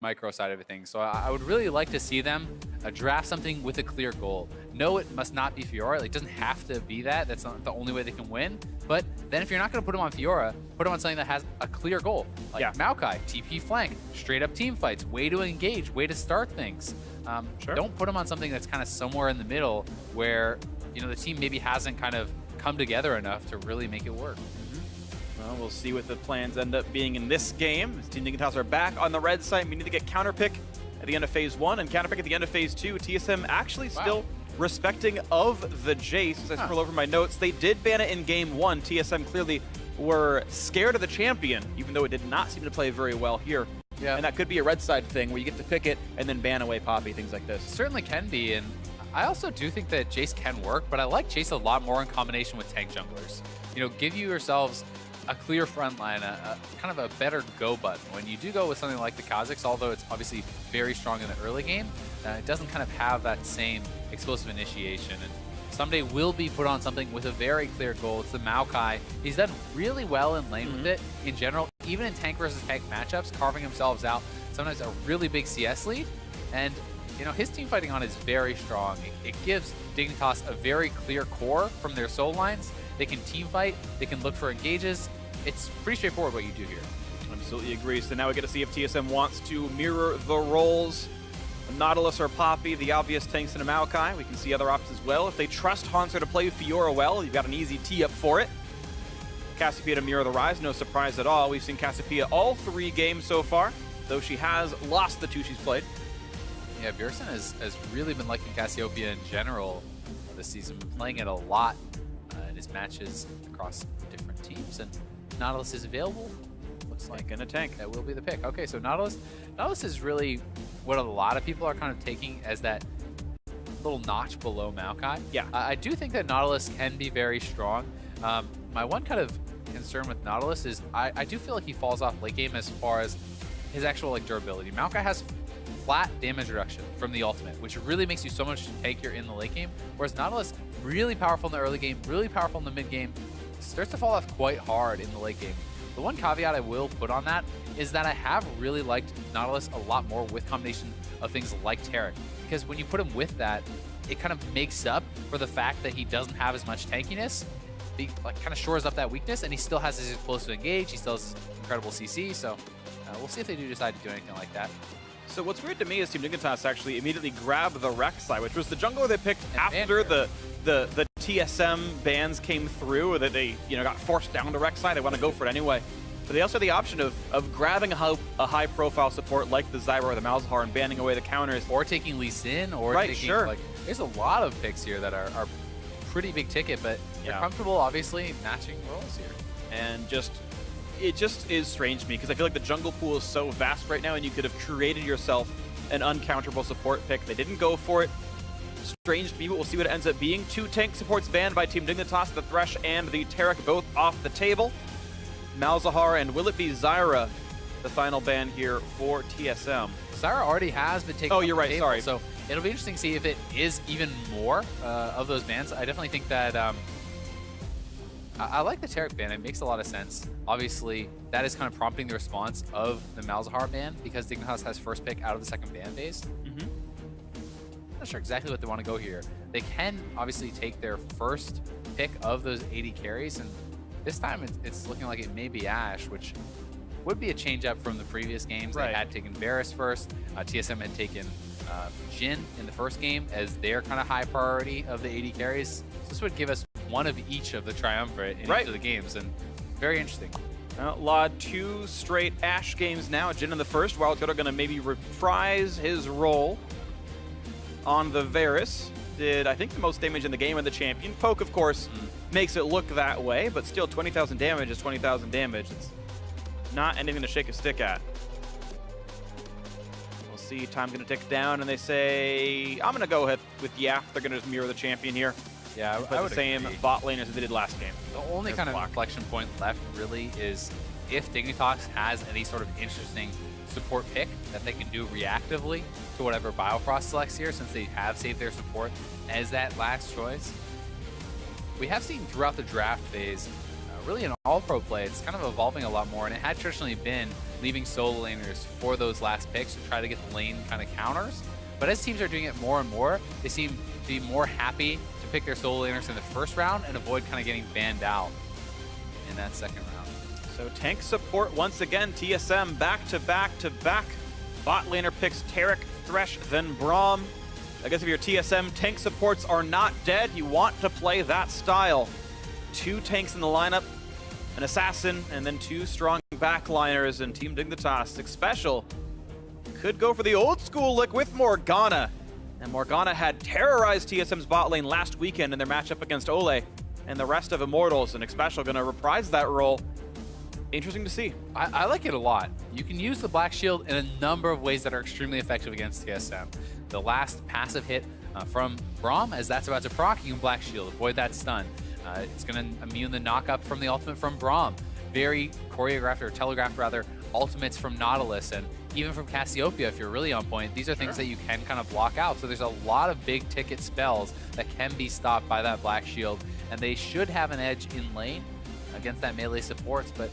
micro side of things. So I would really like to see them draft something with a clear goal. No, it must not be Fiora. Like, it doesn't have to be that. That's not the only way they can win. But then if you're not going to put them on Fiora, put them on something that has a clear goal. Like Maokai, TP flank, straight up team fights, way to engage, way to start things. Don't put them on something that's kind of somewhere in the middle where, you know, the team maybe hasn't kind of come together enough to really make it work. Well, we'll see what the plans end up being in this game. As Team Dignitas are back on the red side. We need to get counterpick at the end of phase 1 and counterpick at the end of phase 2. TSM actually still respecting of the Jace. As I scroll over my notes, they did ban it in game 1. TSM clearly were scared of the champion, even though it did not seem to play very well here. Yeah. And that could be a red side thing where you get to pick it and then ban away Poppy, things like this. Certainly can be, and I also do think that Jace can work, but I like Jace a lot more in combination with tank junglers. You know, give yourselves a clear front line, a kind of a better go button. When you do go with something like the Kha'Zix, although it's obviously very strong in the early game, it doesn't kind of have that same explosive initiation. And someday will be put on something with a very clear goal. It's the Maokai. He's done really well in lane with it in general, even in tank versus tank matchups, carving themselves out sometimes a really big CS lead. And you know, his team fighting on is very strong. It gives Dignitas a very clear core from their soul lines. They can team fight, they can look for engages. It's pretty straightforward what you do here. Absolutely agree. So now we get to see if TSM wants to mirror the roles. Nautilus or Poppy, the obvious tanks in a Maokai. We can see other options as well. If they trust Hanser to play Fiora well, you've got an easy tee up for it. Cassiopeia to mirror the Rise, no surprise at all. We've seen Cassiopeia all 3 games so far, though she has lost the 2 she's played. Yeah, Bjergsen has really been liking Cassiopeia in general this season, playing it a lot in his matches across different teams, and Nautilus is available. Looks like in a tank. That will be the pick. Okay, so Nautilus is really what a lot of people are kind of taking as that little notch below Maokai. Yeah. I do think that Nautilus can be very strong. My one kind of concern with Nautilus is I do feel like he falls off late game as far as his actual like durability. Maokai has flat damage reduction from the ultimate, which really makes you so much tankier in the late game, whereas Nautilus, really powerful in the early game, really powerful in the mid game, starts to fall off quite hard in the late game. The one caveat I will put on that is that I have really liked Nautilus a lot more with combination of things like Taric, because when you put him with that, it kind of makes up for the fact that he doesn't have as much tankiness. He like kind of shores up that weakness, and he still has his explosive engage, he still has incredible CC, so we'll see if they do decide to do anything like that. So what's weird to me is Team Dignitas actually immediately grabbed the Rek'Sai, which was the jungler they picked after the TSM bans came through, that they got forced down to Rek'Sai. They want to go for it anyway. But they also have the option of grabbing a high-profile support like the Zyra or the Malzahar and banning away the counters. Or taking Lee Sin, or taking, like, there's a lot of picks here that are pretty big ticket, but they're comfortable, obviously, matching roles here. And it just is strange to me, because I feel like the jungle pool is so vast right now, and you could have created yourself an uncounterable support pick. They didn't go for it. Strange to me, but we'll see what it ends up being. 2 tank supports banned by Team Dignitas, the Thresh and the Taric both off the table. Malzahar and will it be Zyra, the final ban here for TSM? Zyra already has been taken. Oh, you're right, sorry. So it'll be interesting to see if it is even more of those bans. I definitely think that I like the Taric ban. It makes a lot of sense. Obviously, that is kind of prompting the response of the Malzahar ban, because Dignitas has first pick out of the second ban phase. Not sure exactly what they want to go here. They can obviously take their first pick of those 80 carries, and this time it's looking like it may be Ashe, which would be a change up from the previous games. They had taken Varus first. TSM had taken Jhin in the first game as their kind of high priority of the 80 carries. This would give us one of each of the triumvirate in each of the games, and very interesting. Outlawed 2 straight Ashe games now. Jhin in the first. Wildcard are going to maybe reprise his role on the Varus. Did, I think, the most damage in the game of the champion. Poke, of course, makes it look that way, but still 20,000 damage is 20,000 damage. It's not anything to shake a stick at. We'll see. Time going to tick down, and they say, I'm going to go ahead with They're going to just mirror the champion here. Yeah, I would the same bot lane as they did last game. The only kind of inflection point left really is if Dignitas has any sort of interesting support pick that they can do reactively to whatever Biofrost selects here, since they have saved their support as that last choice. We have seen throughout the draft phase, really in all pro play, it's kind of evolving a lot more, and it had traditionally been leaving solo laners for those last picks to try to get the lane kind of counters. But as teams are doing it more and more, they seem to be more happy to pick their solo laners in the first round and avoid kind of getting banned out in that second round. So tank support once again, TSM back to back to back. Bot laner picks Taric, Thresh, then Braum. I guess if your TSM tank supports are not dead, you want to play that style. 2 tanks in the lineup, an assassin, and then 2 strong backliners, and Team Dignitas 6 special could go for the old school look with Morgana. And Morgana had terrorized TSM's bot lane last weekend in their matchup against Ole and the rest of Immortals, and Xpecial gonna reprise that role. Interesting to see. I like it a lot. You can use the Black Shield in a number of ways that are extremely effective against TSM. The last passive hit from Braum, as that's about to proc, you can Black Shield, avoid that stun. It's gonna immune the knockup from the ultimate from Braum. Very choreographed, or telegraphed rather, ultimates from Nautilus, and even from Cassiopeia if you're really on point. These are things that you can kind of block out. So there's a lot of big ticket spells that can be stopped by that Black Shield, and they should have an edge in lane against that melee supports. But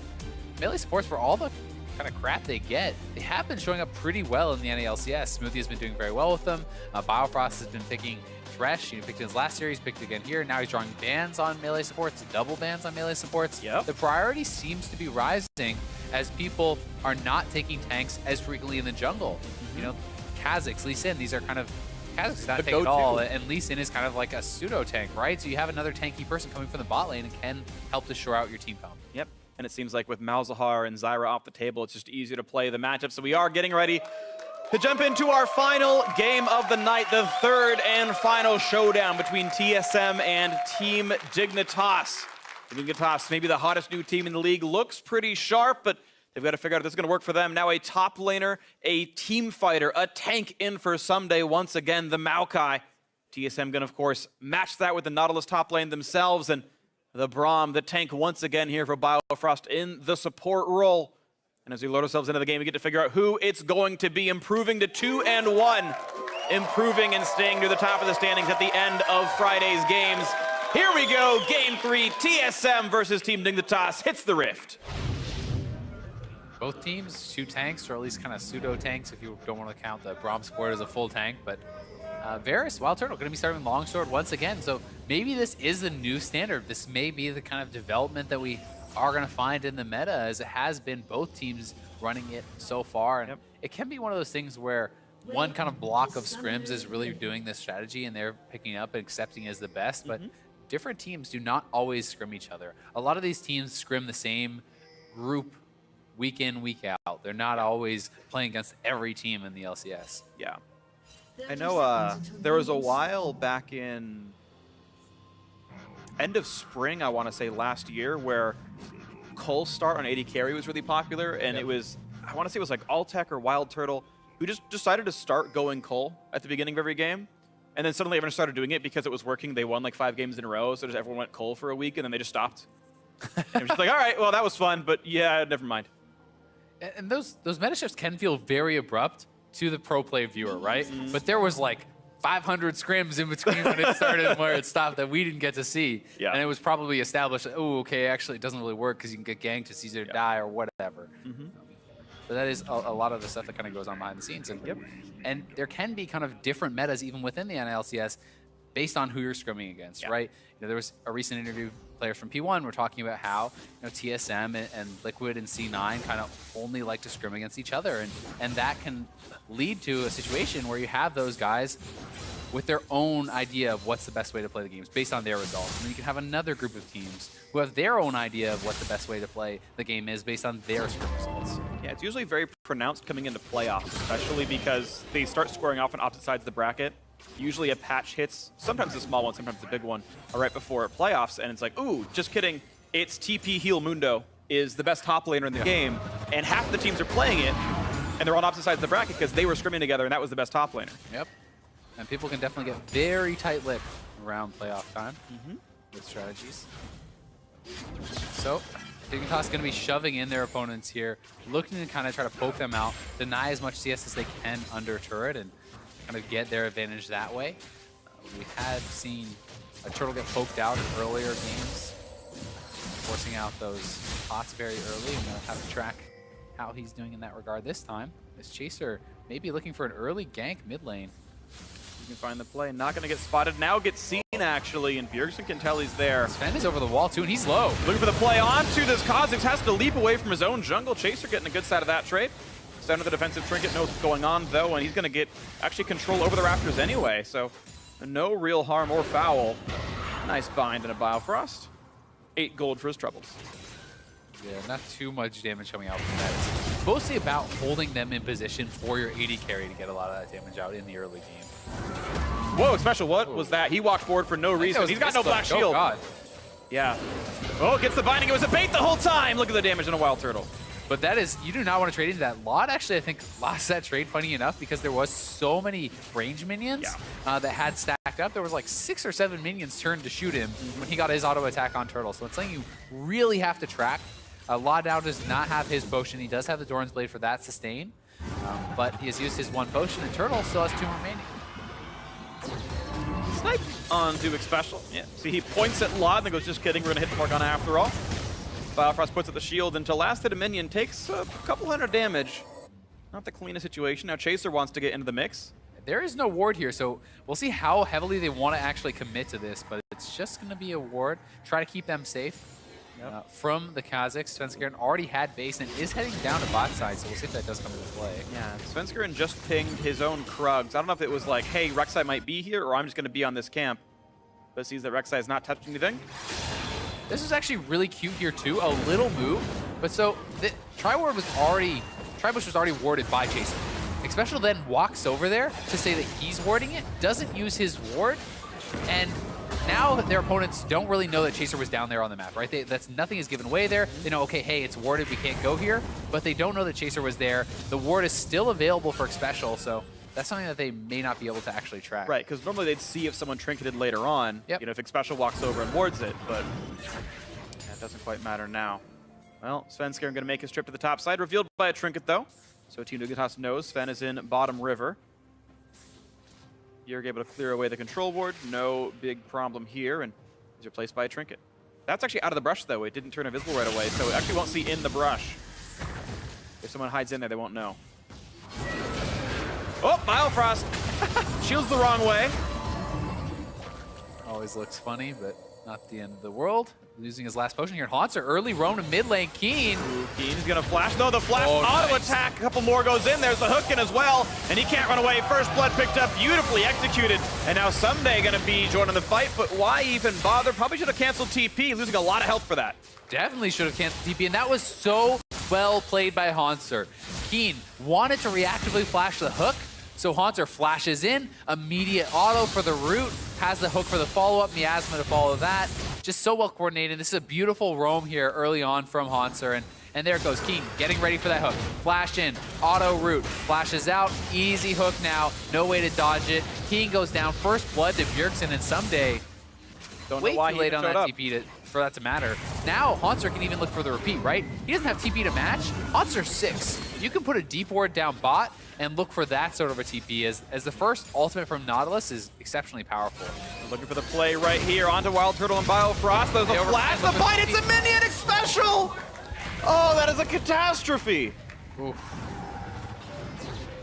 melee supports, for all the kind of crap they get, they have been showing up pretty well in the NALCS. Smoothie has been doing very well with them. Biofrost has been picking Thresh. He picked in his last series, picked again here. Now he's drawing bans on melee supports, double bans on melee supports. Yep. The priority seems to be rising as people are not taking tanks as frequently in the jungle. You know, Kha'Zix, Lee Sin, these are kind of, Kha'Zix not tank at all, and Lee Sin is kind of like a pseudo tank, right? So you have another tanky person coming from the bot lane and can help to shore out your team comp. Yep. And it seems like with Malzahar and Zyra off the table, it's just easier to play the matchup. So we are getting ready to jump into our final game of the night, the third and final showdown between TSM and Team Dignitas. Dignitas, maybe the hottest new team in the league, looks pretty sharp, but they've got to figure out if this is going to work for them. Now a top laner, a team fighter, a tank in for someday once again, the Maokai. TSM going to, of course, match that with the Nautilus top lane themselves, and the Braum, the tank once again here for Biofrost in the support role. And as we load ourselves into the game, we get to figure out who it's going to be, improving to 2-1, improving and staying near the top of the standings at the end of Friday's games. Here we go, Game 3, TSM versus Team Dignitas hits the rift. Both teams, 2 tanks, or at least kind of pseudo tanks if you don't want to count the Braum support as a full tank. But Varus, Wild Turtle, going to be starting Longsword once again. So maybe this is the new standard. This may be the kind of development that we are going to find in the meta, as it has been both teams running it so far. And it can be one of those things where one kind of block of scrims is really doing this strategy and they're picking up and accepting as the best. But different teams do not always scrim each other. A lot of these teams scrim the same group week in, week out. They're not always playing against every team in the LCS. Yeah. I know there was a while back in end of spring, I want to say last year, where Cole start on AD carry was really popular, and it was, I want to say it was like Altec or Wild Turtle who just decided to start going Cole at the beginning of every game. And then suddenly everyone started doing it because it was working. They won like 5 games in a row, so just everyone went Cole for a week, and then they just stopped. And it was just like, all right, well, that was fun, but yeah, never mind. And those meta shifts can feel very abrupt to the pro play viewer, right? But there was like 500 scrims in between when it started and where it stopped that we didn't get to see. Yeah. And it was probably established, oh, okay, actually it doesn't really work because you can get ganked, it's easier to die or whatever. But that is a lot of the stuff that kind of goes on behind the scenes. And, and there can be kind of different metas even within the NLCS based on who you're scrimming against, right? You know, there was a recent interview, players from P1 were talking about how TSM and Liquid and C9 kind of only like to scrim against each other. And that can lead to a situation where you have those guys with their own idea of what's the best way to play the games based on their results. And then you can have another group of teams who have their own idea of what the best way to play the game is based on their scrim results. Yeah, it's usually very pronounced coming into playoffs, especially because they start scoring off on opposite sides of the bracket. Usually a patch hits, sometimes a small one, sometimes a big one, right before playoffs, and it's like, ooh, just kidding, it's TP Heal Mundo is the best top laner in the game, and half the teams are playing it, and they're on opposite sides of the bracket because they were scrimming together, and that was the best top laner. Yep. And people can definitely get very tight-lipped around playoff time with strategies. So, Dignitas going to be shoving in their opponents here, looking to kind of try to poke them out, deny as much CS as they can under turret, and kind of get their advantage that way. We had seen a turtle get poked out in earlier games, forcing out those pots very early, and we'll have to track how he's doing in that regard this time. This Chaser may be looking for an early gank mid lane. You can find the play. Not going to get spotted. Now gets seen, actually, and Bjergsen can tell he's there. Sven is over the wall, too, and he's low. Looking for the play onto this Kha'Zix. Has to leap away from his own jungle. Chaser getting a good side of that trade. Down to the defensive trinket. Knows what's going on, though, and he's going to get actually control over the Raptors anyway. So no real harm or foul. Nice bind and a Biofrost. 8 gold for his troubles. Yeah, not too much damage coming out from that. It's mostly about holding them in position for your AD carry to get a lot of that damage out in the early game. Whoa, special, what was that? He walked forward for no reason. He's got no black shield. Oh, God. Yeah. Oh, gets the binding. It was a bait the whole time. Look at the damage on a Wild Turtle. But that is, you do not want to trade into that. Lot actually, I think, lost that trade, funny enough, because there was so many range minions that had stacked up. There was like 6 or 7 minions turned to shoot him when he got his auto attack on Turtle. So it's something you really have to track. Law now does not have his potion. He does have the Doran's Blade for that sustain, but he has used his 1 potion, and Turtle still has 2 remaining. Snipe on Dubik special. Yeah. See, he points at Law and then goes, just kidding, we're going to hit the Morgana after all. Biofrost puts at the shield until last hit a minion, takes a couple hundred damage. Not the cleanest situation. Now Chaser wants to get into the mix. There is no ward here, so we'll see how heavily they want to actually commit to this, but it's just going to be a ward. Try to keep them safe. From the Kha'Zix, Svenskeren already had base and is heading down to bot side, so we'll see if that does come into play. Yeah, Svenskeren just pinged his own Krugs. I don't know if it was like, hey, Rek'Sai might be here, or I'm just going to be on this camp. But sees that Rek'Sai has not touched anything. This is actually really cute here too, a little move. But so, the Tribush was already warded by Chaser. Xpecial then walks over there to say that he's warding it, doesn't use his ward, and now their opponents don't really know that Chaser was down there on the map, right? Nothing is given away there. They know, okay, hey, it's warded, we can't go here, but they don't know that Chaser was there. The ward is still available for Xpecial, so that's something that they may not be able to actually track. Right, because normally they'd see if someone trinketed later on, you know, if Xpecial walks over and wards it, but that doesn't quite matter now. Well, Svenskeren going to make his trip to the top side, revealed by a trinket though. So Team Dignitas knows Sven is in bottom river. You're able to clear away the control ward, no big problem here, and he's replaced by a trinket. That's actually out of the brush though, it didn't turn invisible right away, so it actually won't see in the brush. If someone hides in there, they won't know. Oh, Biofrost! Shields the wrong way. Always looks funny, but not the end of the world. Losing his last potion here. Haunter early roam to mid lane. Keen. Keen's gonna flash. No, the flash auto attack. A couple more goes in. There's the hook in as well. And he can't run away. First blood picked up, beautifully executed. And now Someday gonna be joining the fight, but why even bother? Probably should have canceled TP, losing a lot of health for that. Definitely should have canceled TP, and that was so well played by Haunter. Keen wanted to reactively flash the hook, so Haunter flashes in, immediate auto for the root, has the hook for the follow-up, Miasma to follow that. Just so well coordinated. This is a beautiful roam here early on from Haunter, and there it goes. Keen getting ready for that hook. Flash in, auto root, flashes out, easy hook now, no way to dodge it. Keen goes down, first blood to Bjergsen, and Someday way too late on that TP for that to matter. Now Haunter can even look for the repeat, right? He doesn't have TP to match. Haunter's 6. You can put a deep ward down bot and look for that sort of a TP as the first ultimate from Nautilus is exceptionally powerful. Looking for the play right here onto Wild Turtle and Biofrost. There's a flash, the fight, it's a minion special! Oh, that is a catastrophe. Oof.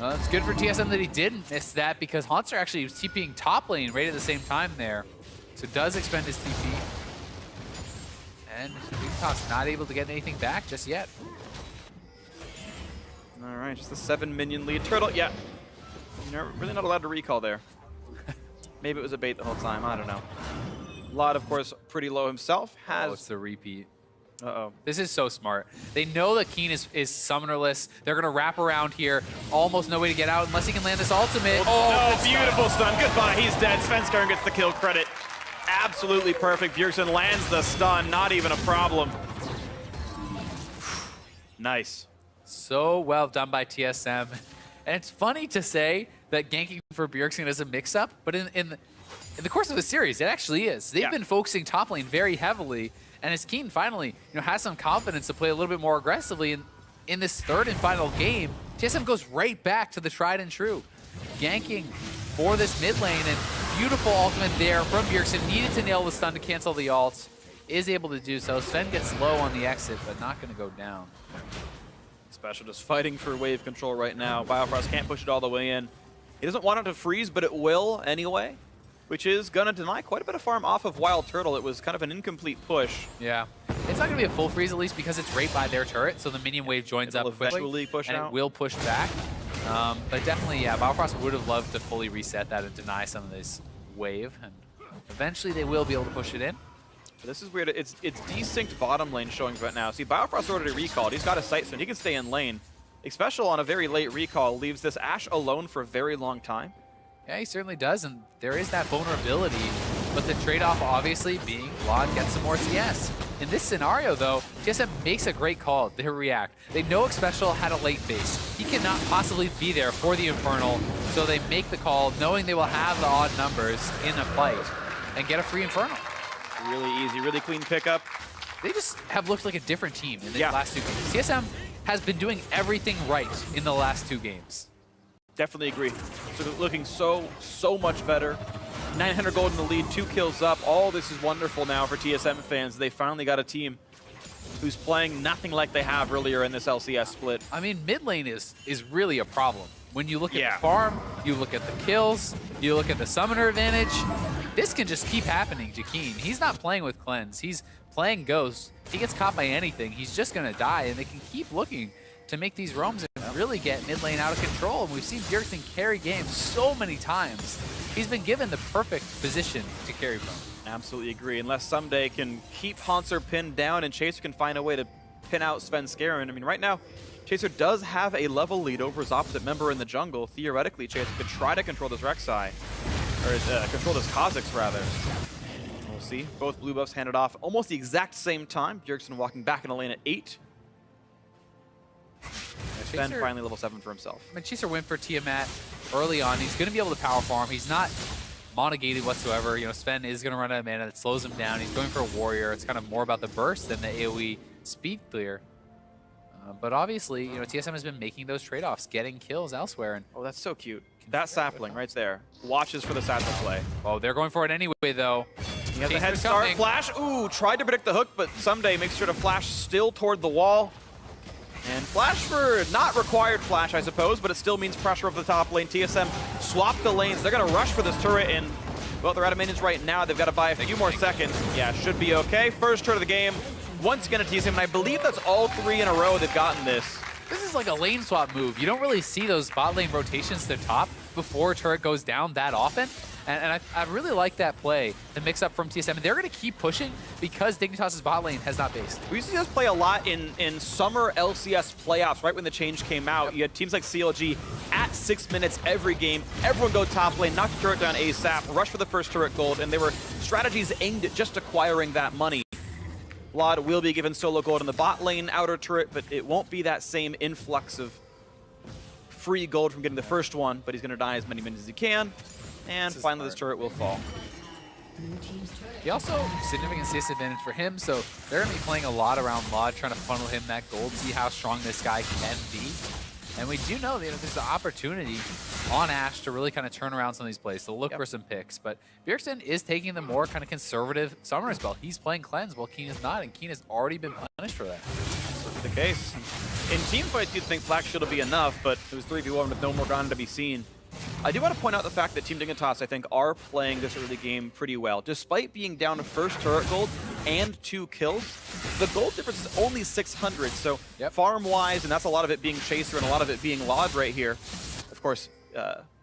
Well, it's good for TSM that he didn't miss that because Haunter actually was TPing top lane right at the same time there. So does expend his TP. And Dignitas not able to get anything back just yet. All right, just a 7 minion lead. Turtle, yeah. You're really not allowed to recall there. Maybe it was a bait the whole time, I don't know. Lot, of course, pretty low himself. Oh, it's the repeat. Uh-oh. This is so smart. They know that Keen is summonerless. They're going to wrap around here. Almost no way to get out unless he can land this ultimate. Oh, no, beautiful stun. Goodbye, he's dead. Svenskeren gets the kill credit. Absolutely perfect. Bjergsen lands the stun, not even a problem. Nice. So well done by TSM. And it's funny to say that ganking for Bjergsen is a mix-up, but in the course of the series, it actually is. They've been focusing top lane very heavily, and as Keen finally has some confidence to play a little bit more aggressively in this third and final game, TSM goes right back to the tried and true. Ganking for this mid lane, and beautiful ultimate there from Bjergsen. Needed to nail the stun to cancel the ult. Is able to do so. Sven gets low on the exit, but not going to go down. Special just fighting for wave control right now. Biofrost can't push it all the way in. He doesn't want it to freeze, but it will anyway, which is going to deny quite a bit of farm off of Wild Turtle. It was kind of an incomplete push. Yeah. It's not going to be a full freeze, at least, because it's right by their turret, so the minion wave joins up eventually push and out. It will push back. But definitely, yeah, Biofrost would have loved to fully reset that and deny some of this wave, and eventually they will be able to push it in. This is weird. It's desynced bottom lane showings right now. See, Biofrost already recalled. He's got a sight soon. He can stay in lane. Especially on a very late recall, leaves this Ashe alone for a very long time. Yeah, he certainly does, and there is that vulnerability, but the trade-off obviously being Vlad gets some more CS. In this scenario, though, TSM makes a great call. They react. They know Xpecial had a late phase. He cannot possibly be there for the Infernal, so they make the call knowing they will have the odd numbers in a fight and get a free Infernal. Really easy, really clean pickup. They just have looked like a different team in the last 2 games. TSM has been doing everything right in the last 2 games. Definitely agree. So looking so much better. 900 gold in the lead, 2 kills up. All this is wonderful now for TSM fans. They finally got a team who's playing nothing like they have earlier in this LCS split. I mean, mid lane is really a problem. When you look at the farm, you look at the kills, you look at the summoner advantage, this can just keep happening to Keen. He's not playing with Cleanse. He's playing Ghost. If he gets caught by anything, he's just going to die, and they can keep looking to make these roams and really get mid lane out of control. And we've seen Bjergsen carry games so many times. He's been given the perfect position to carry from. Absolutely agree. Unless someday can keep Hanser pinned down and Chaser can find a way to pin out Svenskeren. I mean, right now, Chaser does have a level lead over his opposite member in the jungle. Theoretically, Chaser could try to control this Rek'Sai, or control this Kha'Zix, rather. We'll see. Both blue buffs handed off almost the exact same time. Bjergsen walking back in the lane at 8. Then finally level 7 for himself. I mean, Chaser went for Tiamat early on. He's going to be able to power farm. He's not monogated whatsoever. You know, Sven is going to run out of mana. That slows him down. He's going for a warrior. It's kind of more about the burst than the AoE speed clear. But obviously, you know, TSM has been making those trade-offs, getting kills elsewhere. And oh, that's so cute. That sapling right there. Watches for the satchel play. Oh, they're going for it anyway, though. He has a head start. Coming. Flash. Ooh, tried to predict the hook, but someday makes sure to flash still toward the wall. And flash for not required flash, I suppose, but it still means pressure over the top lane. TSM swapped the lanes. They're going to rush for this turret, and, well, they're out of minions right now. They've got to buy a few more seconds. Yeah, should be okay. First turret of the game. Once again, a TSM, and I believe that's all 3 in a row they've gotten this. This is like a lane swap move. You don't really see those bot lane rotations to top before a turret goes down that often. And I really like that play, the mix-up from TSM. And they're going to keep pushing because Dignitas' bot lane has not based. We used to see us play a lot in summer LCS playoffs, right when the change came out. Yep. You had teams like CLG at 6 minutes every game. Everyone go top lane, knock the turret down ASAP, rush for the first turret gold, and they were strategies aimed at just acquiring that money. Vlad will be given solo gold in the bot lane outer turret, but it won't be that same influx of free gold from getting the first one, but he's going to die as many minions as he can. And finally, this turret will fall. He also, significant CS advantage for him, so they're going to be playing a lot around Vlad, trying to funnel him that gold, see how strong this guy can be. And we do know that there's the opportunity on Ashe to really kind of turn around some of these plays, to look for some picks. But Bjergsen is taking the more kind of conservative summoner spell. He's playing Cleanse while Keen is not, and Keen has already been punished for that. That's the case. In teamfights, you'd think Black Shield would be enough, but it was 3v1 with no Morgana to be seen. I do want to point out the fact that Team Dignitas, I think, are playing this early game pretty well. Despite being down to first turret gold and 2 kills, the gold difference is only 600. So farm-wise, and that's a lot of it being Chaser and a lot of it being Lod right here. Of course,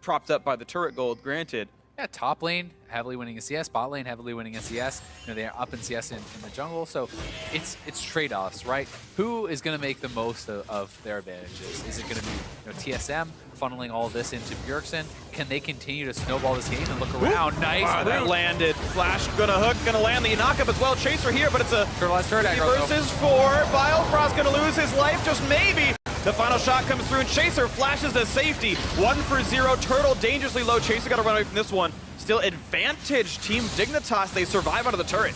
propped up by the turret gold, granted. Yeah, top lane heavily winning in CS, bot lane heavily winning in CS. You know, they're up in CS in the jungle, so it's trade-offs, right? Who is going to make the most of their advantages? Is it going to be TSM funneling all this into Bjergsen? Can they continue to snowball this game and look around? Ooh. Nice. Wow, that landed. Flash gonna hook, gonna land the knockup as well. Chaser here, but it's a turret aggro versus 4. Biofrost gonna lose his life, just maybe. The final shot comes through, and Chaser flashes to safety. 1 for 0. Turtle dangerously low. Chaser got to run away from this one. Still advantage Team Dignitas. They survive out of the turret.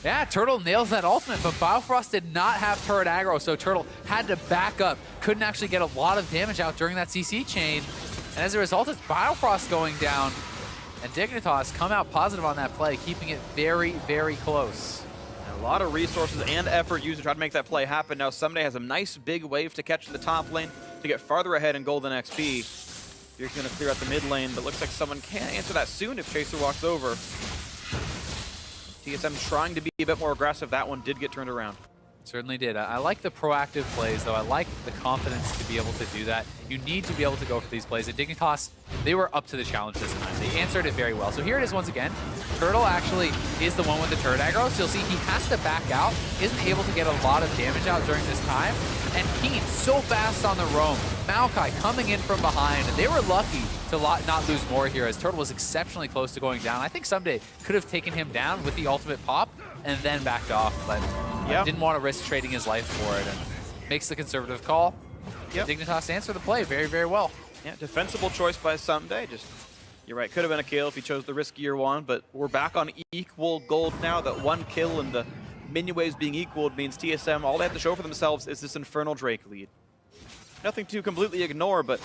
Yeah, Turtle nails that ultimate, but Biofrost did not have turret aggro, so Turtle had to back up. Couldn't actually get a lot of damage out during that CC chain. And as a result, it's Biofrost going down. And Dignitas come out positive on that play, keeping it very, very close. lot of resources and effort used to try to make that play happen. Now Someday has a nice big wave to catch in the top lane to get farther ahead in golden XP. You're going to clear out the mid lane, but looks like someone can answer that soon if Chaser walks over. TSM trying to be a bit more aggressive. That one did get turned around. Certainly did. I like the proactive plays, though. I like the confidence to be able to do that. You need to be able to go for these plays. And Dignitas, they were up to the challenge this time. They answered it very well. So here it is once again. Turtle actually is the one with the turret aggro. So you'll see he has to back out. Isn't able to get a lot of damage out during this time. And Keen so fast on the roam. Maokai coming in from behind. And they were lucky to not lose more here as Turtle was exceptionally close to going down. I think Someday could have taken him down with the ultimate pop and then backed off. But didn't want to risk trading his life for it, and makes the conservative call. Dignitas answer the play very, very well. Yeah, defensible choice by Someday. Just, you're right, could have been a kill if he chose the riskier one, but we're back on equal gold now. That one kill and the minion waves being equaled means TSM, all they have to show for themselves is this Infernal Drake lead. Nothing to completely ignore, but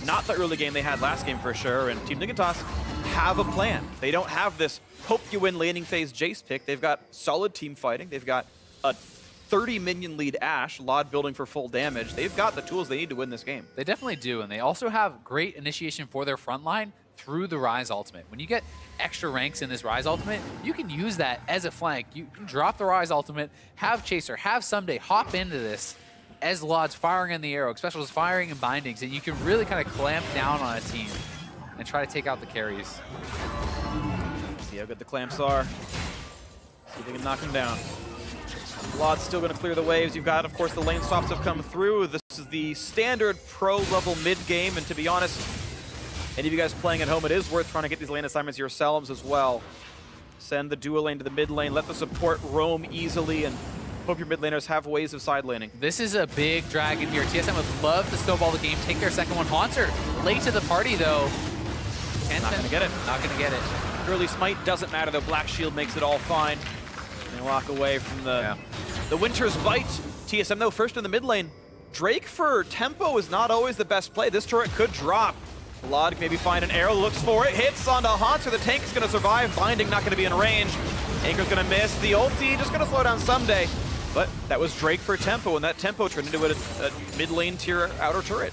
not the early game they had last game for sure, and Team Dignitas have a plan. They don't have this hope you win laning phase Jace pick. They've got solid team fighting. They've got a 30 minion lead Ashe, Lod building for full damage. They've got the tools they need to win this game. They definitely do, and they also have great initiation for their front line through the Rise ultimate. When you get extra ranks in this Rise ultimate, you can use that as a flank. You can drop the Rise ultimate, have Chaser, have Someday hop into this as Lod's firing in the arrow, Special's firing in bindings, and you can really kind of clamp down on a team and try to take out the carries. See how good the clamps are. See if they can knock him down. Lod's still going to clear the waves. You've got, of course, the lane swaps have come through. This is the standard pro-level mid-game, and to be honest, any of you guys playing at home, it is worth trying to get these lane assignments yourselves as well. Send the dual lane to the mid lane, let the support roam easily, and hope your mid laners have ways of side laning. This is a big dragon here. TSM would love to snowball the game, take their second one. Haunter late to the party, though. Not going to get it. Not going to get it. Early smite doesn't matter, though. Black Shield makes it all fine. They walk away from the Winter's Bite. TSM, though, first in the mid lane. Drake for tempo is not always the best play. This turret could drop. Lod maybe find an arrow, looks for it, hits onto Haunter. The tank is going to survive. Binding not going to be in range. Anchor's going to miss. The ulti just going to slow down Someday. But that was Drake for tempo, and that tempo turned into a mid lane tier outer turret.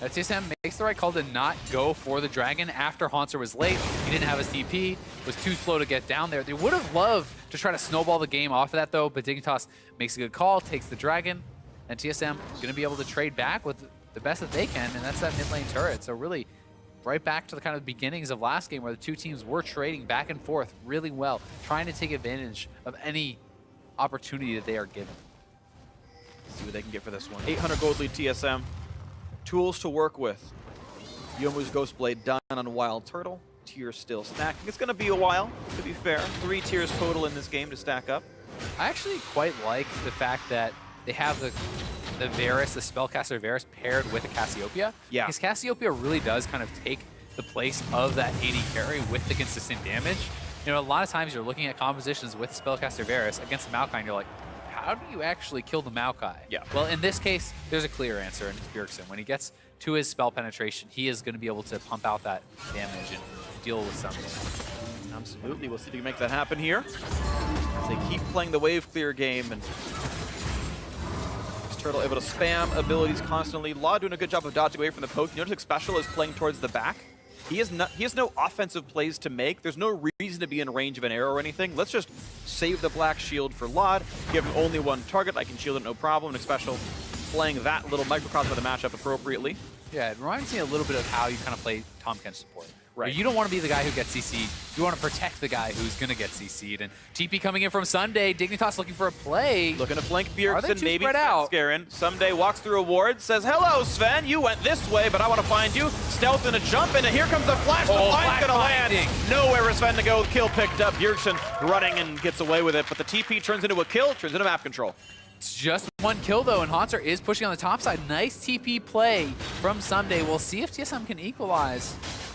TSM makes the right call to not go for the dragon after Haunter was late. He didn't have his TP, was too slow to get down there. They would have loved to try to snowball the game off of that, though, but Dignitas makes a good call, takes the dragon, and TSM is going to be able to trade back with the best that they can, and that's that mid lane turret. So really, right back to the kind of beginnings of last game where the two teams were trading back and forth really well, trying to take advantage of any opportunity that they are given. See what they can get for this one. 800 gold lead TSM. Tools to work with. Yomu's Ghostblade done on Wild Turtle. Tier still stacking. It's going to be a while, to be fair. 3 tiers total in this game to stack up. I actually quite like the fact that they have the Varus, the spellcaster Varus, paired with a Cassiopeia. Yeah. Because Cassiopeia really does kind of take the place of that AD carry with the consistent damage. You know, a lot of times you're looking at compositions with spellcaster Varus against the Maokai, and you're like, how do you actually kill the Maokai? Yeah. Well, in this case, there's a clear answer, and it's Bjergsen. When he gets to his spell penetration, he is going to be able to pump out that damage and deal with something. Absolutely. We'll see if we can make that happen here. As they keep playing the wave clear game, and this Turtle able to spam abilities constantly. Law doing a good job of dodging away from the poke. You notice Special is playing towards the back. He has no offensive plays to make. There's no reason to be in range of an arrow or anything. Let's just save the Black Shield for Lod. Give him only one target. I can shield it no problem. And Special playing that little microcosm of the matchup appropriately. Yeah, it reminds me a little bit of how you kind of play Tahm Kench support. Right. You don't want to be the guy who gets CC'd. You want to protect the guy who's going to get CC'd. And TP coming in from Sunday. Dignitas looking for a play. Looking to flank Bjergsen, maybe spread out? Scarin. Someday walks through a ward, says, hello, Sven, you went this way, but I want to find you. Stealth and a jump, and here comes the flash. The line's going to land. Nowhere for Sven to go. Kill picked up. Bjergsen running and gets away with it, but the TP turns into a kill, turns into map control. It's just one kill, though, and Haunter is pushing on the top side. Nice TP play from Someday. We'll see if TSM can equalize.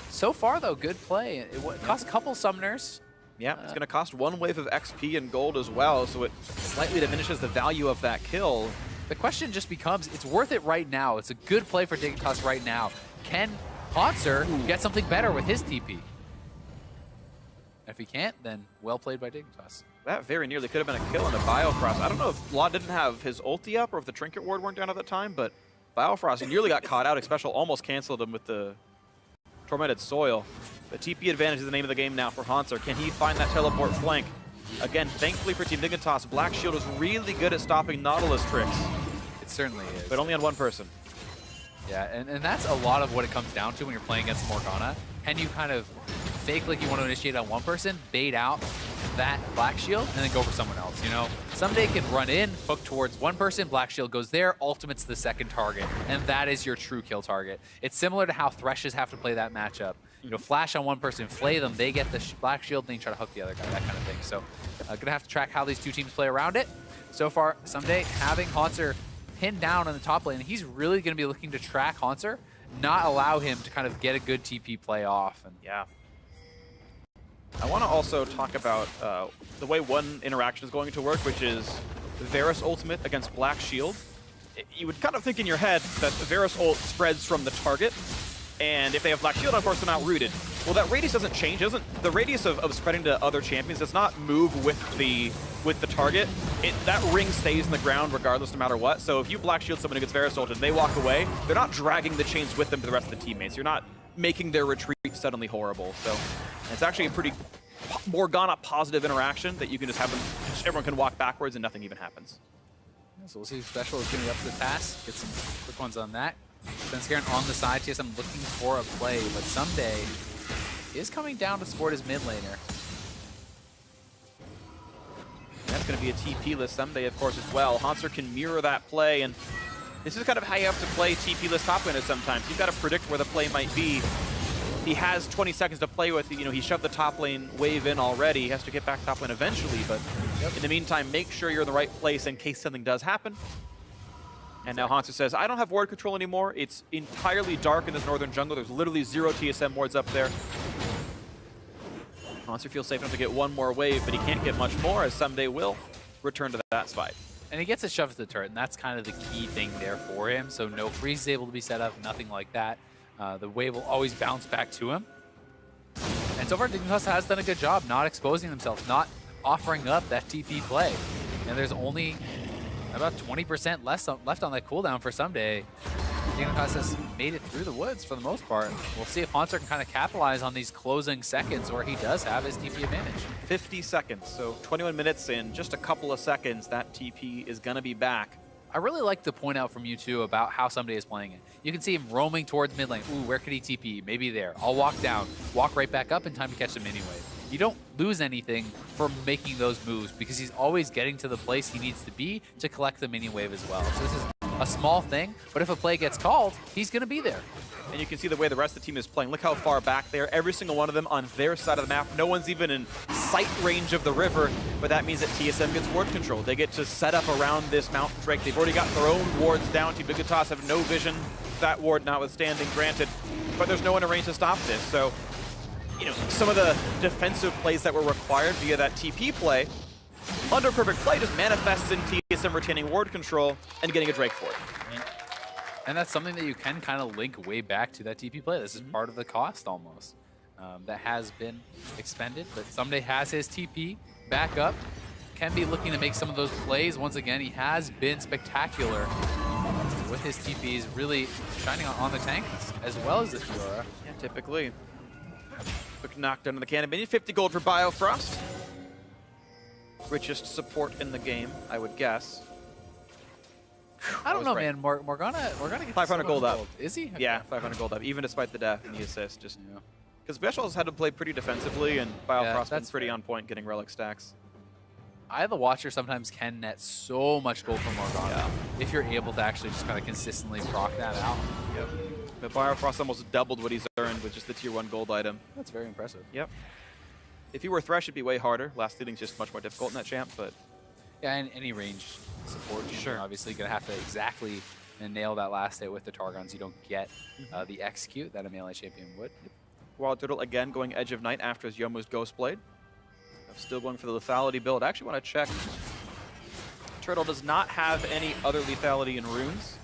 So far, though, good play. It cost a couple summoners. Yeah, it's going to cost 1 wave of XP and gold as well, so it slightly diminishes the value of that kill. The question just becomes, it's worth it right now. It's a good play for Dignitas right now. Can Haunter get something better with his TP? If he can't, then well played by Dignitas. That very nearly could have been a kill on the Biofrost. I don't know if Law didn't have his ulti up or if the Trinket Ward weren't down at the time, but Biofrost nearly got caught out. Special almost canceled him with the Tormented Soil. The TP advantage is the name of the game now for Hanser. Can he find that teleport flank? Again, thankfully for Team Dignitas, Black Shield is really good at stopping Nautilus tricks. It certainly is. But only on one person. Yeah, and that's a lot of what it comes down to when you're playing against Morgana. Can you kind of fake like you want to initiate on one person, bait out that Black Shield, and then go for someone else, you know? Someday can run in, hook towards one person, Black Shield goes there, ultimate's the second target, and that is your true kill target. It's similar to how Threshes have to play that matchup. You know, flash on one person, flay them, they get the Black Shield, then you try to hook the other guy, that kind of thing. So, gonna have to track how these two teams play around it. So far, Someday having Hanser pinned down on the top lane, and he's really gonna be looking to track Hanser, not allow him to kind of get a good TP play off. And yeah. I want to also talk about the way one interaction is going to work, which is Varus ultimate against Black Shield. You would kind of think in your head that the Varus ult spreads from the target, and if they have Black Shield, of course, they're not rooted. Well, that radius doesn't change. The radius of spreading to other champions does not move with the target. That ring stays in the ground regardless, no matter what. So if you Black Shield someone who gets Varus ulted and they walk away, they're not dragging the chains with them to the rest of the teammates. You're not making their retreat suddenly horrible. So it's actually a pretty Morgana positive interaction that you can just have them, everyone can walk backwards and nothing even happens. Yeah, so we'll see if Special is going to be up to the task. Get some quick ones on that. Svenskeren on the side, TSM looking for a play, but Someday is coming down to support his mid laner. That's going to be a TP-less Someday, of course, as well. Hanser can mirror that play, and this is kind of how you have to play TP-less top laners sometimes. You've got to predict where the play might be. He has 20 seconds to play with. You know, he shoved the top lane wave in already. He has to get back top lane eventually, but in the meantime, make sure you're in the right place in case something does happen. And now Hanser says, I don't have ward control anymore. It's entirely dark in this northern jungle. There's literally 0 TSM wards up there. Hanser feels safe enough to get one more wave, but he can't get much more, as Someday will return to that fight. And he gets a shove to the turret, and that's kind of the key thing there for him. So no freeze is able to be set up, nothing like that. The wave will always bounce back to him. And so far, Dignitas has done a good job not exposing themselves, not offering up that TP play. And there's only about 20% left on that cooldown for Someday. Dignitas has made it through the woods for the most part. We'll see if Hanser can kind of capitalize on these closing seconds, or he does have his TP advantage. 50 seconds, so 21 minutes in just a couple of seconds, that TP is going to be back. I really like to point out from you two about how Someday is playing it. You can see him roaming towards mid lane. Ooh, where could he TP? Maybe there. I'll walk down, walk right back up in time to catch him anyway. You don't lose anything from making those moves because he's always getting to the place he needs to be to collect the mini wave as well. So this is a small thing, but if a play gets called, he's going to be there. And you can see the way the rest of the team is playing. Look how far back they are. Every single one of them on their side of the map. No one's even in sight range of the river, but that means that TSM gets ward control. They get to set up around this mountain drake. They've already got their own wards down. Team Dignitas have no vision, that ward notwithstanding, granted, but there's no one in range to stop this. So, you know, some of the defensive plays that were required via that TP play, under perfect play, just manifests in TSM retaining ward control and getting a Drake for it. And that's something that you can kind of link way back to that TP play. This is part of the cost almost that has been expended, but Someday has his TP back up. Can be looking to make some of those plays. Once again, he has been spectacular with his TPs, really shining on the tank as well as the Fiora. Yeah, typically. Quick knockdown on the cannon. Maybe 50 gold for Biofrost. Richest support in the game, I would guess. I don't know, man. Morgana gets 500 gold up. Is he? Okay. Yeah, 500 gold up, even despite the death and the assist. Just because Special's had to play pretty defensively, and Biofrost's been pretty on point getting relic stacks. I, the watcher, sometimes can net so much gold from Morgana if you're able to actually just kind of consistently proc that out. Yep. But Biofrost almost doubled what he's earned with just the tier 1 gold item. That's very impressive. Yep. If he were Thresh, it'd be way harder. Last leading's just much more difficult in that champ, but yeah, and any range support, you're obviously gonna have to exactly nail that last hit with the Targons. You don't get the execute that a melee champion would. Wild Turtle again going Edge of Night after his Youmuu's Ghostblade. I'm still going for the lethality build. I actually want to check. Turtle does not have any other lethality in runes.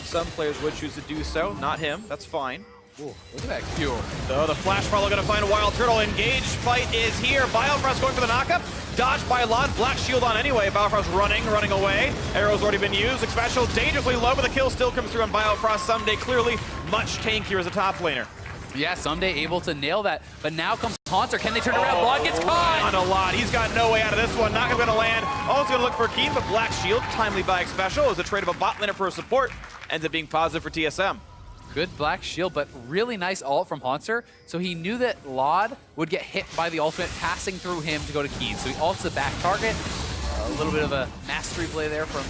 Some players would choose to do so, not him. That's fine. Ooh, look at that Q. So the Flash follow gonna find a Wild Turtle. Engage fight is here. Biofrost going for the knockup. Dodged by Lod. Black shield on anyway. Biofrost running away. Arrow's already been used. Special dangerously low, but the kill still comes through on Biofrost. Someday clearly much tankier as a top laner. Yeah, Someday able to nail that, but now comes Haunter. Can they turn around? Lod gets caught! On a lot. He's got no way out of this one. Not gonna land. Also gonna look for Keen, but Black Shield, timely buy special, is a trade of a bot laner for a support. Ends up being positive for TSM. Good Black Shield, but really nice ult from Haunter. So he knew that Lod would get hit by the ultimate passing through him to go to Keen. So he ults the back target. A little bit of a mastery play there from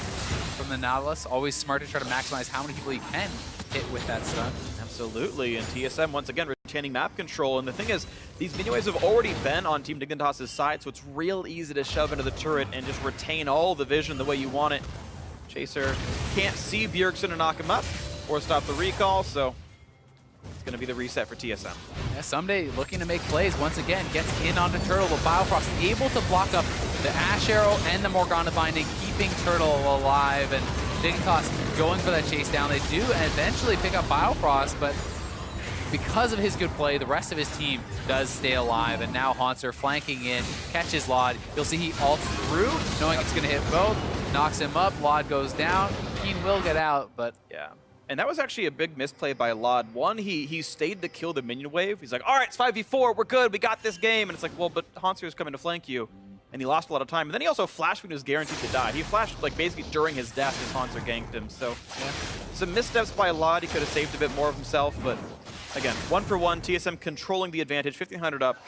the Nautilus. Always smart to try to maximize how many people you can hit with that stun. Absolutely, and TSM once again retaining map control. And the thing is, these mini waves have already been on Team Dignitas' side, so it's real easy to shove into the turret and just retain all the vision the way you want it. Chaser can't see Bjergsen to knock him up or stop the recall, so it's going to be the reset for TSM. Yeah, Someday looking to make plays once again, gets in onto Turtle, but Biofrost able to block up the Ash Arrow and the Morgana Binding, keeping Turtle alive, and Dignitas going for that chase down. They do eventually pick up Biofrost, but because of his good play, the rest of his team does stay alive, and now Haunter flanking in, catches Lod. You'll see he ults through, knowing it's going to hit both, knocks him up, Lod goes down. Keen will get out, but yeah. And that was actually a big misplay by Lod. One, he stayed to kill the minion wave. He's like, all right, it's 5v4, we're good, we got this game. And it's like, well, but Haunter's coming to flank you. And he lost a lot of time. And then he also flashed when he was guaranteed to die. He flashed like basically during his death as Haunter ganked him. So yeah, some missteps by Lod. He could have saved a bit more of himself. But again, 1-for-1, TSM controlling the advantage, 1,500 up.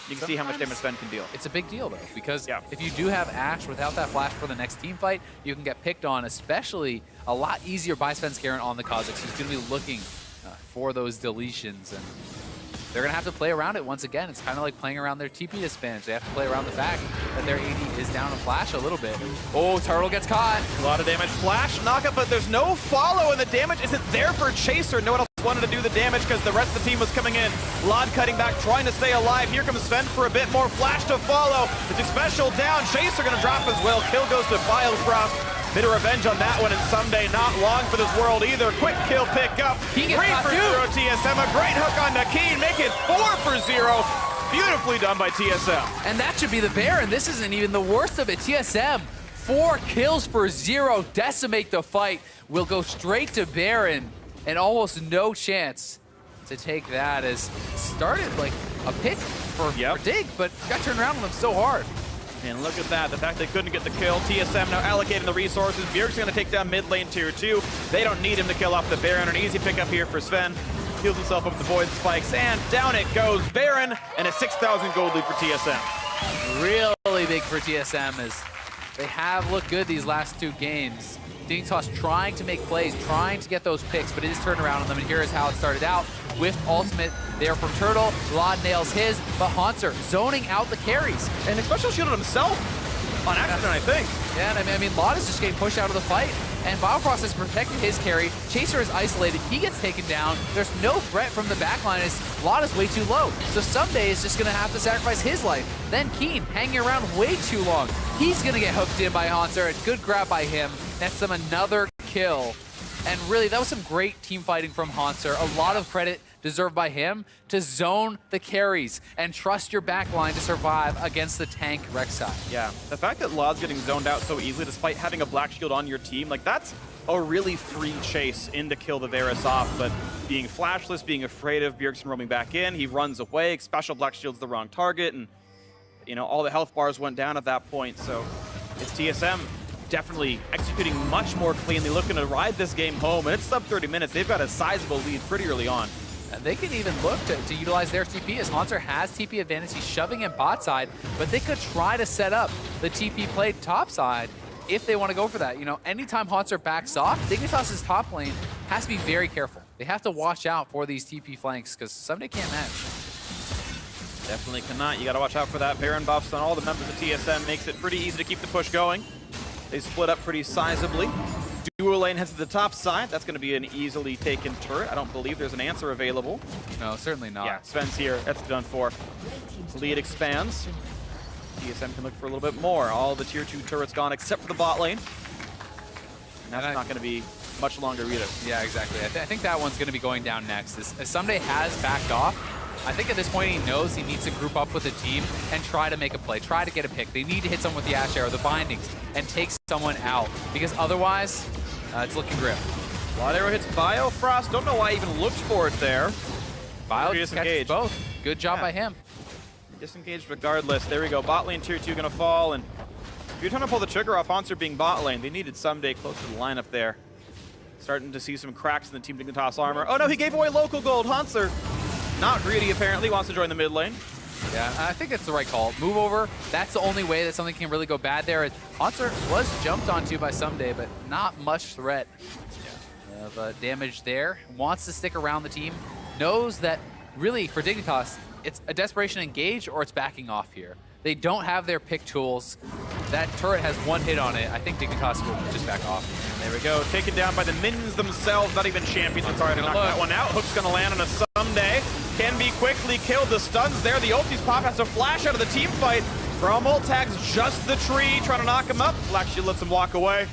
You can see how much damage Sven can deal. It's a big deal, though, because if you do have Ashe without that flash for the next team fight, you can get picked on, especially a lot easier by Svenskeren on the Kha'Zix, who's going to be looking for those deletions. And they're going to have to play around it once again. It's kind of like playing around their TP disadvantage. They have to play around the fact that their AD is down a flash a little bit. Oh, Turtle gets caught. A lot of damage. Flash, knockup, but there's no follow, and the damage isn't there for Chaser. No one else wanted to do the damage because the rest of the team was coming in. Lod cutting back, trying to stay alive. Here comes Sven for a bit more. Flash to follow. It's a special down. Chaser going to drop as well. Kill goes to Biofrost. Bit of revenge on that one, and Someday not long for this world either. Quick kill pick up. 3 for 0 TSM. A great hook on Nakeen. Make it 4 for 0. Beautifully done by TSM. And that should be the Baron. This isn't even the worst of it. TSM, 4 kills for 0. Decimate the fight. Will go straight to Baron, and almost no chance to take that, as started like a pick for Dig, but got turned around on them so hard. And look at that, the fact they couldn't get the kill. TSM now allocating the resources. Bjerg's gonna take down mid lane tier 2. They don't need him to kill off the Baron. An easy pickup here for Sven. Heals himself up with the Void Spikes, and down it goes Baron, and a 6,000 gold lead for TSM. Really big for TSM, as they have looked good these last 2 games. Dignitas trying to make plays, trying to get those picks, but it is turned around on them, and here is how it started out. With ultimate there from Turtle, Lod nails his, but Haunter zoning out the carries. And he special shielded himself on accident, I think. Yeah, and I mean, Lod is just getting pushed out of the fight, and Biofrost has protected his carry. Chaser is isolated, he gets taken down. There's no threat from the backline as Lod is way too low. So Someday is just gonna have to sacrifice his life. Then Keen hanging around way too long. He's gonna get hooked in by Haunter. A good grab by him. That's them another kill. And really, that was some great team fighting from Haunter. A lot of credit deserved by him to zone the carries and trust your backline to survive against the tank Rek'Sai. Yeah, the fact that Lod's getting zoned out so easily despite having a Black Shield on your team, like that's a really free chase in to kill the Varus off, but being flashless, being afraid of Bjergsen roaming back in, he runs away, special Black Shield's the wrong target, and you know, all the health bars went down at that point, so it's TSM definitely executing much more cleanly, looking to ride this game home, and it's sub 30 minutes. They've got a sizable lead pretty early on. They can even look to utilize their TP, as Haunter has TP advantage. He's shoving in bot side, but they could try to set up the TP play top side if they want to go for that. You know, anytime Haunter backs off, Dignitas' top lane has to be very careful. They have to watch out for these TP flanks, because Someday can't match. Definitely cannot. You got to watch out for that. Baron buffs on all the members of TSM makes it pretty easy to keep the push going. They split up pretty sizably. Dual lane heads to the top side. That's going to be an easily taken turret. I don't believe there's an answer available. No, certainly not. Yeah, Sven's here. That's done for. Lead expands. TSM can look for a little bit more. All the tier 2 turrets gone except for the bot lane. And that's not going to be much longer either. Yeah, exactly. I think that one's going to be going down next. As Someday has backed off, I think at this point he knows he needs to group up with a team and try to make a play, try to get a pick. They need to hit someone with the Ash Arrow, the bindings, and take someone out, because otherwise, it's looking grim. Wild Arrow hits Biofrost. Don't know why he even looked for it there. Bio catches both. Good job by him. Disengaged regardless. There we go. Bot lane tier 2 gonna fall, and if you're trying to pull the trigger off Hanser being bot lane, they needed Someday close to the lineup there. Starting to see some cracks in the Team Dignitas armor. Oh no, he gave away local gold. Hanser, not greedy apparently, wants to join the mid lane. Yeah, I think it's the right call. Move over. That's the only way that something can really go bad there. Hanser was jumped onto by Someday, but not much threat of damage there. Wants to stick around the team. Knows that really for Dignitas, it's a desperation engage or it's backing off here. They don't have their pick tools. That turret has one hit on it. I think Dignitas will just back off. There we go. Taken down by the minions themselves. Not even champions. I'm sorry to knock that one out. Hook's going to land on a Someday. Can be quickly killed. The stun's there. The ulti's pop has to flash out of the team fight. Bramble tags just the tree, trying to knock him up. Black Shield lets him walk away.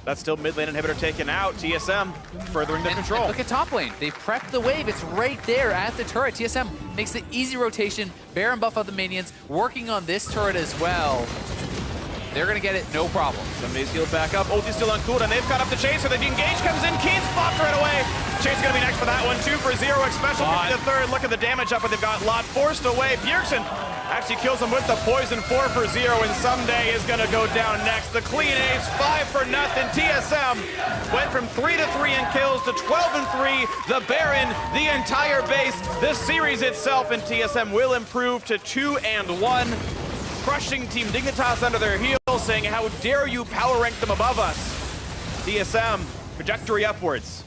That's still mid lane inhibitor taken out. TSM furthering their control. And look at top lane. They prepped the wave. It's right there at the turret. TSM makes the easy rotation. Baron buff of the minions. Working on this turret as well. They're going to get it, no problem. Somebody's healed back up. Ulti's still on cooldown. They've caught up to Chaser. The engage comes in. Keen's popped right away. Chase's going to be next for that one. 2 for 0. Special for the third. Look at the damage up, but they've got Lot forced away. Bjergsen actually kills him with the poison. 4 for 0, and Someday is going to go down next. The clean ace, 5 for nothing. TSM went from 3 to 3 in kills to 12 and 3. The Baron, the entire base, the series itself, and TSM will improve to 2 and 1. Crushing Team Dignitas under their heels, saying, how dare you power rank them above us? TSM, trajectory upwards.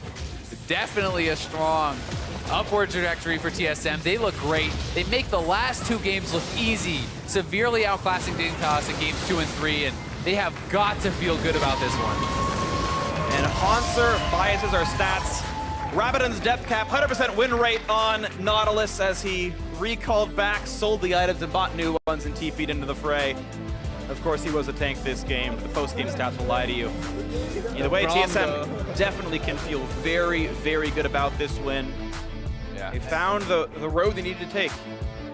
Definitely a strong upward trajectory for TSM. They look great. They make the last 2 games look easy, severely outclassing Dignitas in games 2 and 3, and they have got to feel good about this one. And Hanser biases our stats. Rabadon's depth cap, 100% win rate on Nautilus as he recalled back, sold the items, and bought new ones and TP'd into the fray. Of course, he was a tank this game, but the post-game stats will lie to you. Either way, TSM definitely can feel very, very good about this win. Yeah. They found the road they needed to take.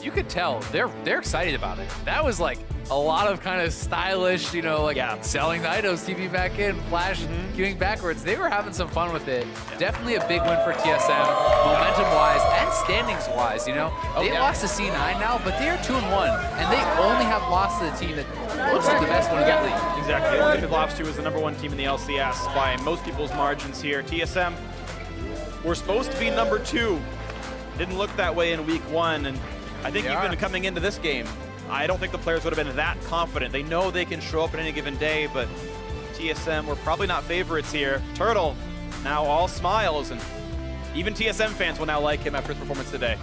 You could tell they're excited about it. That was like a lot of kind of stylish, you know, like selling the items, TP back in, flash, queuing backwards. They were having some fun with it. Definitely a big win for TSM, momentum-wise and standings-wise, you know. They lost to C9 now, but they are 2 and 1, and they only have lost to the team that looks like the best one in the league. Exactly. Olympic lost to was the #1 team in the LCS by most people's margins here. TSM were supposed to be #2. Didn't look that way in week 1, and I think even coming into this game, I don't think the players would have been that confident. They know they can show up on any given day, but TSM were probably not favorites here. Turtle, now all smiles, and even TSM fans will now like him after his performance today.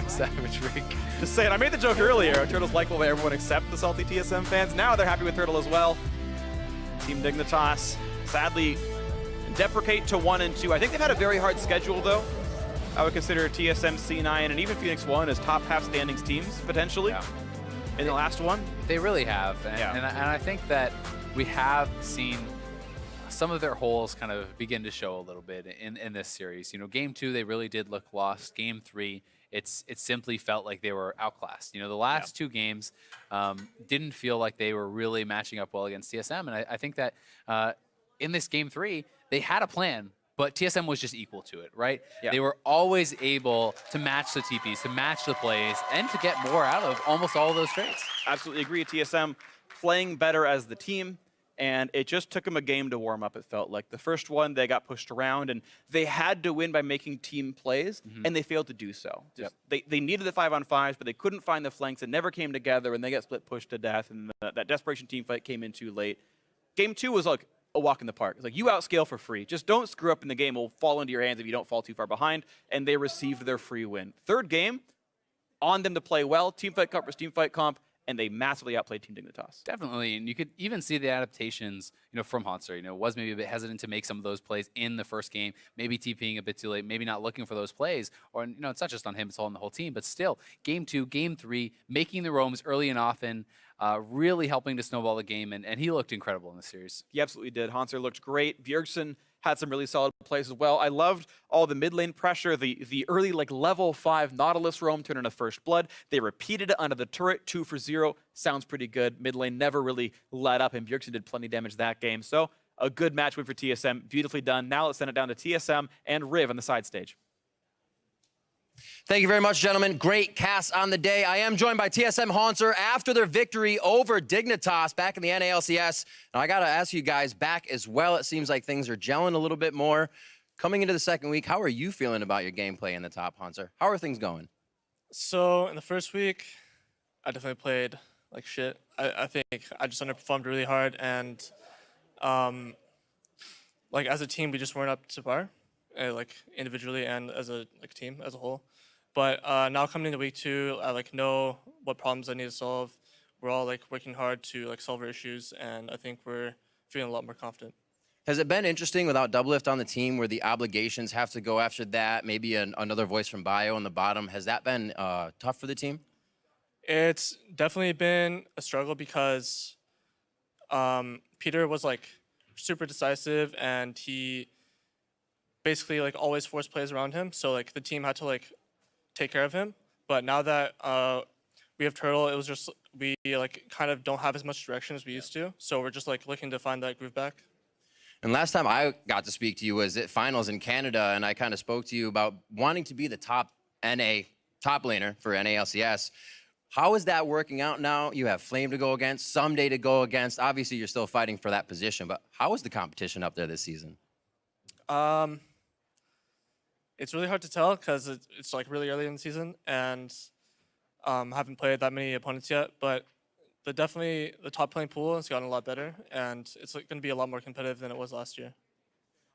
Savage Rick. Just saying, I made the joke earlier. Turtle's likable by everyone except the salty TSM fans. Now they're happy with Turtle as well. Team Dignitas, sadly, deprecate to 1 and 2. I think they've had a very hard schedule, though. I would consider TSM, C9, and even Phoenix 1 as top half standings teams, potentially, in the last one. They really have. And I think that we have seen some of their holes kind of begin to show a little bit in this series. You know, Game 2, they really did look lost. Game 3, it simply felt like they were outclassed. You know, the last 2 games didn't feel like they were really matching up well against TSM. And I think that in this Game 3, they had a plan, but TSM was just equal to it, right? Yeah. They were always able to match the TPs, to match the plays, and to get more out of almost all of those trades. Absolutely agree. TSM playing better as the team, and it just took them a game to warm up, it felt like. The first one, they got pushed around, and they had to win by making team plays, and they failed to do so. They needed the 5-on-5s, but they couldn't find the flanks. It never came together, and they got split pushed to death, and that desperation team fight came in too late. Game 2 was like a walk in the park. It's like, you outscale for free. Just don't screw up in the game. It will fall into your hands if you don't fall too far behind. And they received their free win. Third game, on them to play well. Team fight comp versus team fight comp. and they massively outplayed Team Dignitas. Definitely, and you could even see the adaptations, from Hanser. Was maybe a bit hesitant to make some of those plays in the first game, maybe TPing a bit too late, maybe not looking for those plays, or it's not just on him, it's all on the whole team. But still, game 2, game 3, making the roams early and often, really helping to snowball the game, and he looked incredible in the series. He absolutely did. Hanser looked great. Bjergsen had some really solid plays as well. I loved all the mid lane pressure, the early level 5 Nautilus roam turned into First Blood. They repeated it under the turret, 2 for 0. Sounds pretty good. Mid lane never really let up, and Bjergsen did plenty of damage that game. So a good match win for TSM. Beautifully done. Now let's send it down to TSM and Riv on the side stage. Thank you very much, gentlemen. Great cast on the day. I am joined by TSM Hanser after their victory over Dignitas back in the NALCS. And I got to ask you guys back as well. It seems like things are gelling a little bit more. Coming into the second week, how are you feeling about your gameplay in the top, Hanser? How are things going? So in the first week, I definitely played like shit. I think I just underperformed really hard, and as a team, we just weren't up to par, individually and as a team as a whole. But now coming into week 2, I know what problems I need to solve. We're all working hard to solve our issues, and I think we're feeling a lot more confident. Has it been interesting without Doublelift on the team where the obligations have to go after that? Maybe another voice from Bio on the bottom. Has that been tough for the team? It's definitely been a struggle because Peter was super decisive, and he basically always forced plays around him. So the team had to take care of him. But now that we have Turtle, it was just we kind of don't have as much direction as we used to. So we're just looking to find that groove back. And last time I got to speak to you was at finals in Canada, and I kind of spoke to you about wanting to be the top laner for NALCS. How is that working out now? You have Flame to go against, Someday to go against. Obviously, you're still fighting for that position, but how is the competition up there this season? It's really hard to tell because it's really early in the season, and haven't played that many opponents yet. But definitely the top playing pool has gotten a lot better, and it's going to be a lot more competitive than it was last year.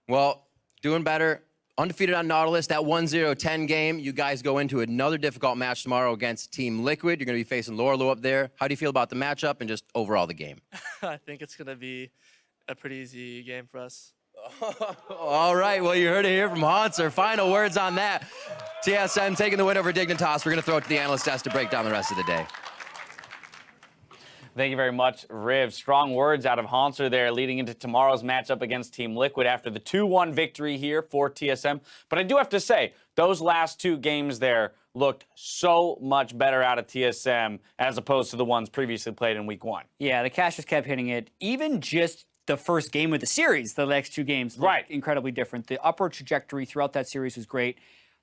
Well, doing better. Undefeated on Nautilus, that 1-0-10 game. You guys go into another difficult match tomorrow against Team Liquid. You're going to be facing Lorlo up there. How do you feel about the matchup and just overall the game? I think it's going to be a pretty easy game for us. All right, well, you heard it here from Hanser. Final words on that. TSM taking the win over Dignitas. We're going to throw it to the analyst desk to break down the rest of the day. Thank you very much, Riv. Strong words out of Hanser there leading into tomorrow's matchup against Team Liquid after the 2-1 victory here for TSM. But I do have to say, those last 2 games there looked so much better out of TSM as opposed to the ones previously played in week 1. Yeah, the cash just kept hitting it. Even just the first game of the series, the next 2 games looked incredibly different. The upward trajectory throughout that series was great.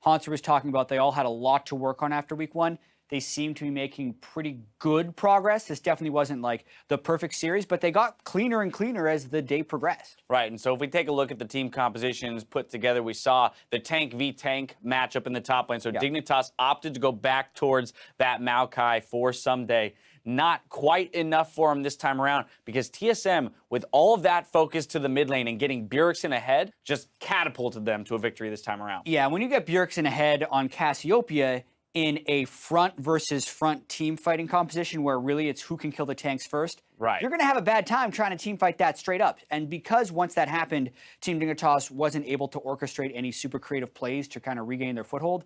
Hanser was talking about they all had a lot to work on after week 1. They seem to be making pretty good progress. This definitely wasn't the perfect series, but they got cleaner and cleaner as the day progressed. Right, and so if we take a look at the team compositions put together, we saw the tank v tank matchup in the top lane. So Dignitas opted to go back towards that Maokai for Someday. Not quite enough for him this time around because TSM, with all of that focus to the mid lane and getting Bjergsen ahead, just catapulted them to a victory this time around. Yeah, when you get Bjergsen ahead on Cassiopeia, in a front versus front team fighting composition where really it's who can kill the tanks first, you're going to have a bad time trying to team fight that straight up. And because once that happened, Team Dignitas wasn't able to orchestrate any super creative plays to kind of regain their foothold,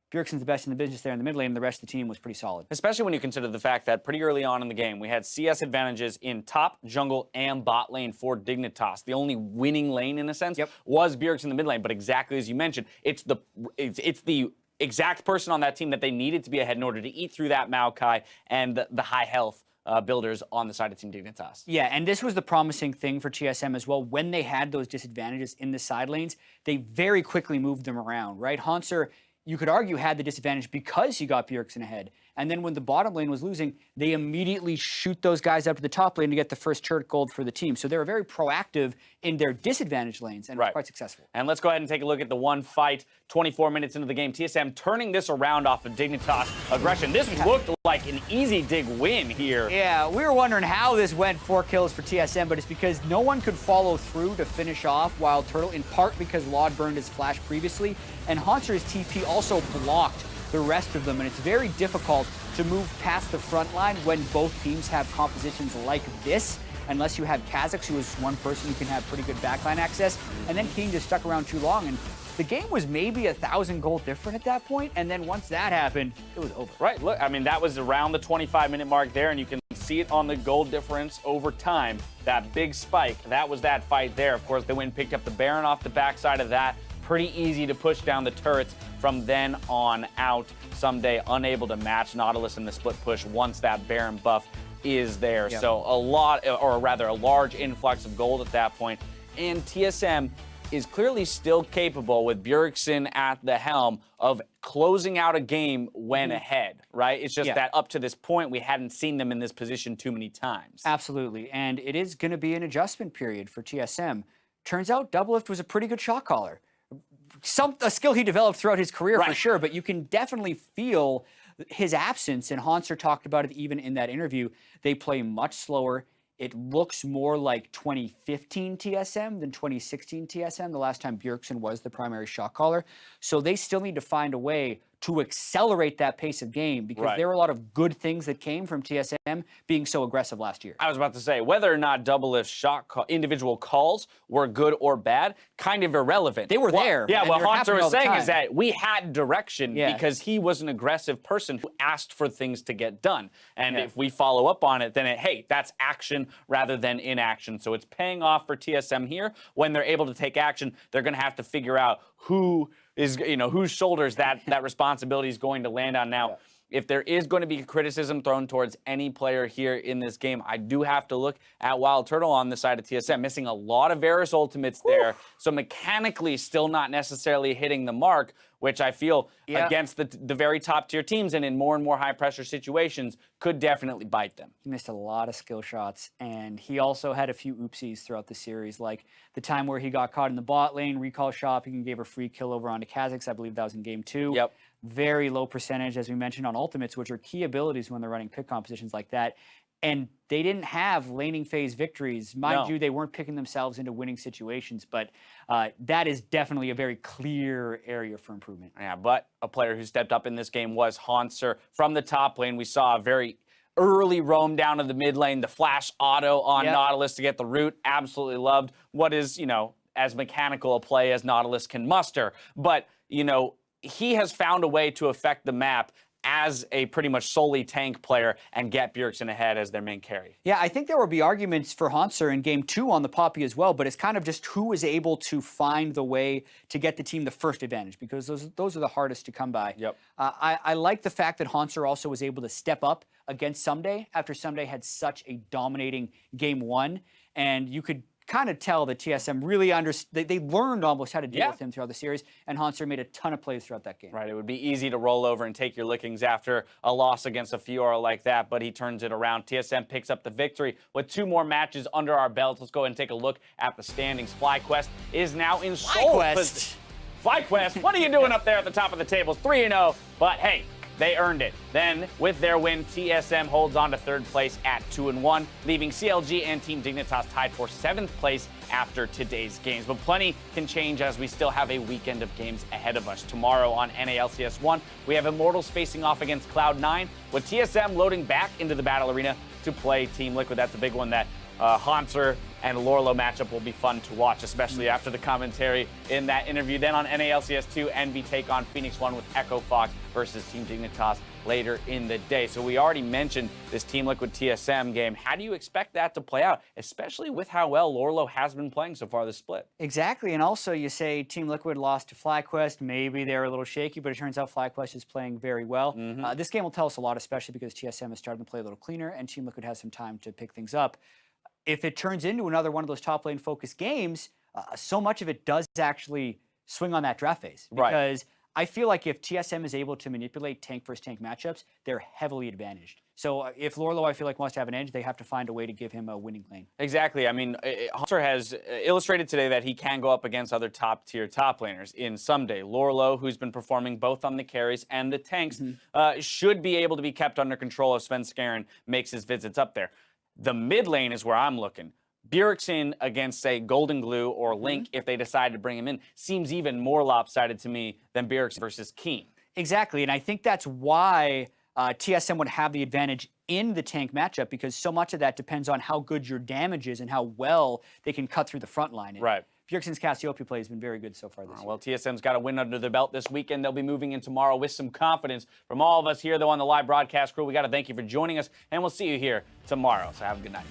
Bjergsen's the best in the business there in the mid lane, and the rest of the team was pretty solid. Especially when you consider the fact that pretty early on in the game, we had CS advantages in top, jungle, and bot lane for Dignitas. The only winning lane, in a sense, was Bjergsen in the mid lane. But exactly as you mentioned, it's the exact person on that team that they needed to be ahead in order to eat through that Maokai and the high health builders on the side of Team Dignitas. Yeah, and this was the promising thing for TSM as well. When they had those disadvantages in the side lanes, they very quickly moved them around, right? Hanser, you could argue, had the disadvantage because he got Bjergsen ahead. And then when the bottom lane was losing, they immediately shoot those guys up to the top lane to get the first turret gold for the team. So they were very proactive in their disadvantaged lanes and was quite successful. And let's go ahead and take a look at the one fight 24 minutes into the game. TSM turning this around off of Dignitas aggression. This looked like an easy dig win here. Yeah, we were wondering how this went 4 kills for TSM, but it's because no one could follow through to finish off Wild Turtle, in part because Laud burned his flash previously, and Hanser's TP also blocked the rest of them, and it's very difficult to move past the front line when both teams have compositions like this, unless you have Kha'Zix, who is one person who can have pretty good backline access, and then King just stuck around too long, and the game was maybe 1,000 gold different at that point, and then once that happened, it was over. Right, look, I mean, that was around the 25-minute mark there, and you can see it on the gold difference over time. That big spike, that was that fight there. Of course, they went and picked up the Baron off the backside of that. Pretty easy to push down the turrets from then on out. Someday unable to match Nautilus in the split push once that Baron buff is there. Yep. So a lot, or rather a large influx of gold at that point. And TSM is clearly still capable, with Bjergsen at the helm, of closing out a game when ahead, right? It's just that up to this point, we hadn't seen them in this position too many times. Absolutely, and it is going to be an adjustment period for TSM. Turns out Doublelift was a pretty good shot caller. A skill he developed throughout his career for sure, but you can definitely feel his absence, and Hanser talked about it even in that interview. They play much slower. It looks more like 2015 TSM than 2016 TSM, the last time Bjergsen was the primary shot caller. So they still need to find a way to accelerate that pace of game, because there were a lot of good things that came from TSM being so aggressive last year. I was about to say, whether or not Doublelift's individual calls were good or bad, kind of irrelevant. They were there. Yeah, what Hanser was saying time. is that we had direction because he was an aggressive person who asked for things to get done. And if we follow up on it, then hey, that's action rather than inaction. So it's paying off for TSM here. When they're able to take action, they're going to have to figure out who is, whose shoulders that responsibility is going to land on now. If there is going to be criticism thrown towards any player here in this game, I do have to look at Wild Turtle on the side of TSM, missing a lot of Varus ultimates there. So mechanically still not necessarily hitting the mark, which I feel against the very top tier teams and in more and more high pressure situations could definitely bite them. He missed a lot of skill shots, and he also had a few oopsies throughout the series, like the time where he got caught in the bot lane, recall shop, he gave a free kill over onto Kha'Zix. I believe that was in game 2. Yep. Very low percentage, as we mentioned, on ultimates, which are key abilities when they're running pick compositions like that. And they didn't have laning phase victories. Mind you, they weren't picking themselves into winning situations, but that is definitely a very clear area for improvement. Yeah, but a player who stepped up in this game was Hanser. From the top lane, we saw a very early roam down to the mid lane, the flash auto on Nautilus to get the root. Absolutely loved what is, as mechanical a play as Nautilus can muster. But, he has found a way to affect the map as a pretty much solely tank player and get Bjergsen ahead as their main carry. Yeah, I think there will be arguments for Hanser in game 2 on the Poppy as well, but it's kind of just who is able to find the way to get the team the first advantage, because those are the hardest to come by. Yep. I like the fact that Hanser also was able to step up against Someday after Someday had such a dominating game 1, and you could kind of tell that TSM really they learned almost how to deal with him throughout the series, and Hanser made a ton of plays throughout that game. Right, it would be easy to roll over and take your lickings after a loss against a Fiora like that, but he turns it around. TSM picks up the victory with 2 more matches under our belts. Let's go ahead and take a look at the standings. FlyQuest is now in sole position. FlyQuest, what are you doing up there at the top of the tables? 3-0, but hey, they earned it. Then, with their win, TSM holds on to 3rd place at 2-1, leaving CLG and Team Dignitas tied for 7th place after today's games. But plenty can change as we still have a weekend of games ahead of us. Tomorrow on NALCS 1, we have Immortals facing off against Cloud9, with TSM loading back into the battle arena to play Team Liquid. That's a big one that Hanser and Lorlo matchup will be fun to watch, especially after the commentary in that interview. Then on NALCS 2, Envy take on Phoenix 1 with Echo Fox versus Team Dignitas later in the day. So we already mentioned this Team Liquid TSM game. How do you expect that to play out, especially with how well Lorlo has been playing so far this split? Exactly, and also you say Team Liquid lost to FlyQuest. Maybe they're a little shaky, but it turns out FlyQuest is playing very well. This game will tell us a lot, especially because TSM is starting to play a little cleaner, and Team Liquid has some time to pick things up. If it turns into another one of those top lane focused games, so much of it does actually swing on that draft phase. Because I feel like if TSM is able to manipulate tank versus tank matchups, they're heavily advantaged. So if Lorlo, I feel like, wants to have an edge, they have to find a way to give him a winning lane. Exactly. I mean, Hanser has illustrated today that he can go up against other top-tier top laners in Someday. Lorlo, who's been performing both on the carries and the tanks, should be able to be kept under control if Sven Skaren makes his visits up there. The mid lane is where I'm looking. Bjergsen against, say, Golden Glue or Link, if they decide to bring him in, seems even more lopsided to me than Bjergsen versus Keen. Exactly, and I think that's why TSM would have the advantage in the tank matchup, because so much of that depends on how good your damage is and how well they can cut through the front line. And Right. Bjergsen's Cassiopeia play has been very good so far this year. Well, TSM's got a win under their belt this weekend. They'll be moving in tomorrow with some confidence. From all of us here, though, on the live broadcast crew, we got to thank you for joining us, and we'll see you here tomorrow. So have a good night.